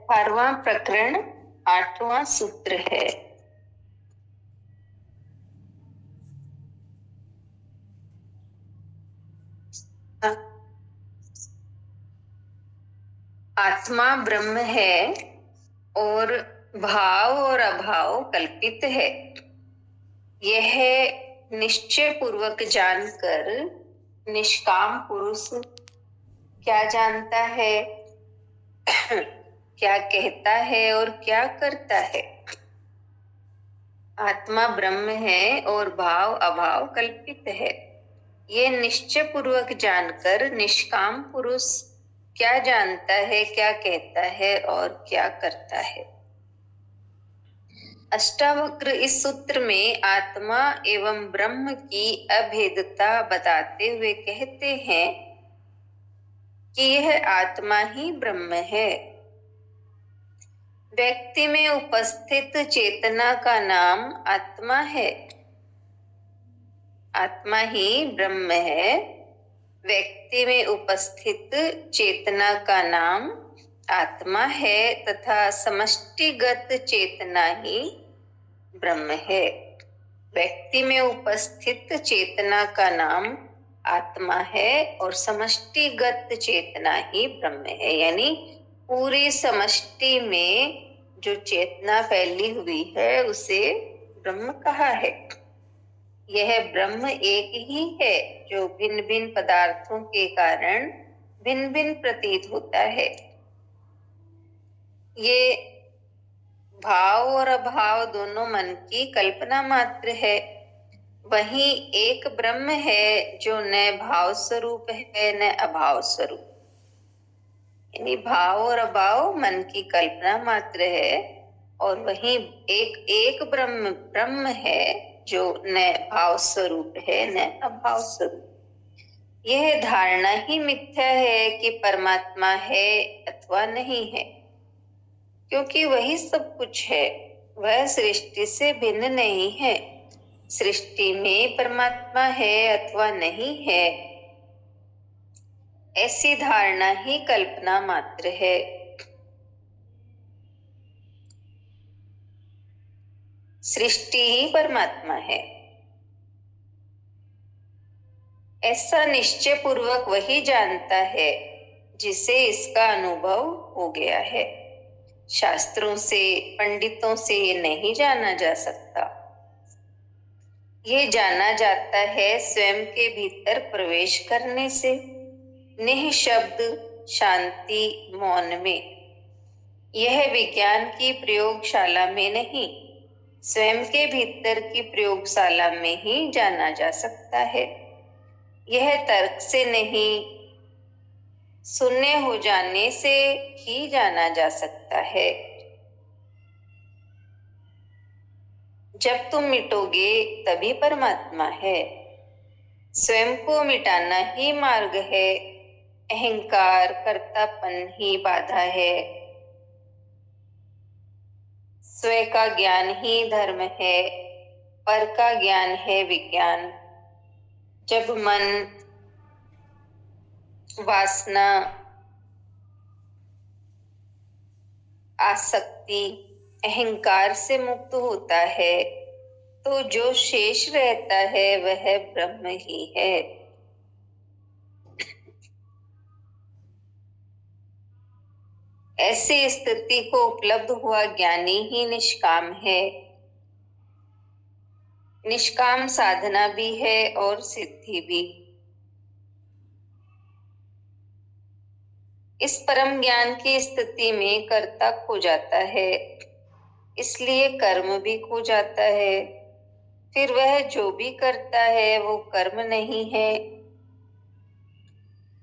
18वां प्रकरण 8वां सूत्र है। आत्मा ब्रह्म है और भाव और अभाव कल्पित है। यह निश्चय पूर्वक जानकर निष्काम पुरुष क्या जानता है, क्या कहता है और क्या करता है। आत्मा ब्रह्म है और भाव अभाव कल्पित है। ये निश्चय पूर्वक जानकर निष्काम पुरुष क्या जानता है, क्या कहता है और क्या करता है। अष्टावक्र इस सूत्र में आत्मा एवं ब्रह्म की अभेदता बताते हुए कहते हैं कि यह आत्मा ही ब्रह्म है। व्यक्ति में उपस्थित चेतना का नाम आत्मा है। आत्मा ही ब्रह्म है। व्यक्ति में उपस्थित चेतना का नाम आत्मा है तथा समष्टिगत चेतना ही ब्रह्म है। व्यक्ति में उपस्थित चेतना का नाम आत्मा है और समष्टिगत चेतना ही ब्रह्म है। यानी पूरी समष्टि में जो चेतना फैली हुई है उसे ब्रह्म कहा है। यह ब्रह्म एक ही है जो भिन्न भिन्न पदार्थों के कारण भिन्न भिन्न प्रतीत होता है। ये भाव और अभाव दोनों मन की कल्पना मात्र है। वहीं एक ब्रह्म है जो न भाव स्वरूप है न अभाव स्वरूप। यानी भाव और अभाव मन की कल्पना मात्र है और वहीं एक ब्रह्म है जो न भाव स्वरूप है न अभाव स्वरूप। यह धारणा ही मिथ्या है कि परमात्मा है अथवा नहीं है, क्योंकि वही सब कुछ है। वह सृष्टि से भिन्न नहीं है। सृष्टि में परमात्मा है अथवा नहीं है, ऐसी धारणा ही कल्पना मात्र है। सृष्टि ही परमात्मा है, ऐसा निश्चय पूर्वक वही जानता है जिसे इसका अनुभव हो गया है। शास्त्रों से, पंडितों से ये नहीं जाना जा सकता। ये जाना जाता है स्वयं के भीतर प्रवेश करने से, निःशब्द शांति मौन में। यह विज्ञान की प्रयोगशाला में नहीं, स्वयं के भीतर की प्रयोगशाला में ही जाना जा सकता है। यह तर्क से नहीं, शून्य हो जाने से ही जाना जा सकता है। जब तुम मिटोगे तभी परमात्मा है। स्वयं को मिटाना ही मार्ग है। अहंकार, कर्तापन ही बाधा है। स्वयं का ज्ञान ही धर्म है, पर का ज्ञान है विज्ञान। जब मन वासना, आसक्ति, अहंकार से मुक्त होता है तो जो शेष रहता है वह ब्रह्म ही है। ऐसी स्थिति को उपलब्ध हुआ ज्ञानी ही निष्काम है। निष्काम साधना भी है और सिद्धि भी। इस परम ज्ञान की स्थिति में कर्ता खो जाता है, इसलिए कर्म भी खो जाता है। फिर वह जो भी करता है वो कर्म नहीं है।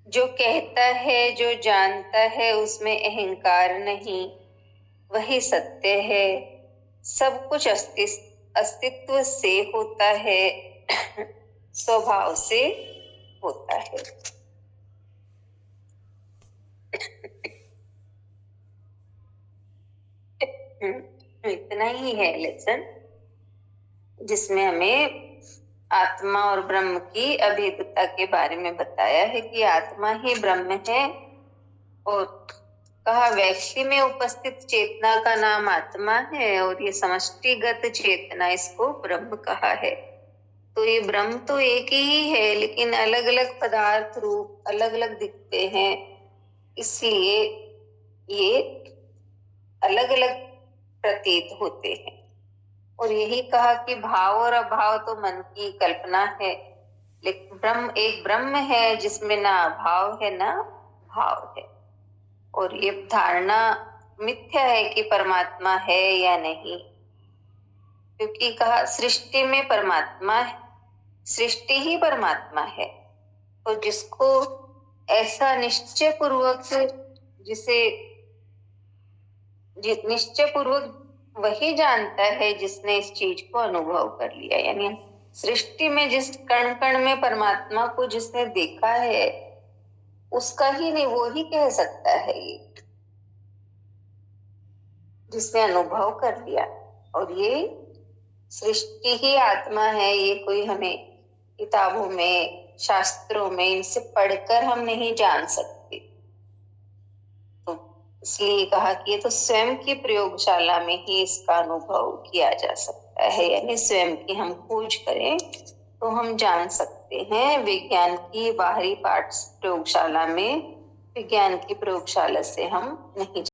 जो कहता है, जो जानता है, उसमें अहंकार नहीं, वही सत्य है। सब कुछ अस्तित्व से होता है, स्वभाव से होता है। इतना ही है लेसन, जिसमें हमें आत्मा और ब्रह्म की अभेदता के बारे में बताया है कि आत्मा ही ब्रह्म है और कहा व्यक्ति में उपस्थित चेतना का नाम आत्मा है और ये समष्टिगत चेतना इसको ब्रह्म कहा है। तो ये ब्रह्म तो एक ही है, लेकिन अलग अलग पदार्थ रूप अलग अलग दिखते हैं, इसलिए ये अलग अलग प्रतीत होते हैं। और यही कहा कि भाव और अभाव तो मन की कल्पना है, लेकिन एक ब्रह्म है जिसमें ना अभाव है ना भाव है। और ये धारणा मिथ्या है कि परमात्मा है या नहीं, क्योंकि कहा सृष्टि में परमात्मा है, सृष्टि ही परमात्मा है। तो जिसको ऐसा निश्चय पूर्वक निश्चय पूर्वक वही जानता है जिसने इस चीज को अनुभव कर लिया। यानी सृष्टि में जिस कण कण में परमात्मा को जिसने देखा है, उसका ही नहीं, वो ही कह सकता है ये, जिसने अनुभव कर लिया। और ये सृष्टि ही आत्मा है, ये कोई हमें किताबों में शास्त्रों में इनसे पढ़कर हम नहीं जान सकते। तो इसलिए कहा कि ये तो स्वयं की प्रयोगशाला में ही इसका अनुभव किया जा सकता है, यानी स्वयं की हम खोज करें तो हम जान सकते हैं। विज्ञान की बाहरी पाठ प्रयोगशाला में, विज्ञान की प्रयोगशाला से हम नहीं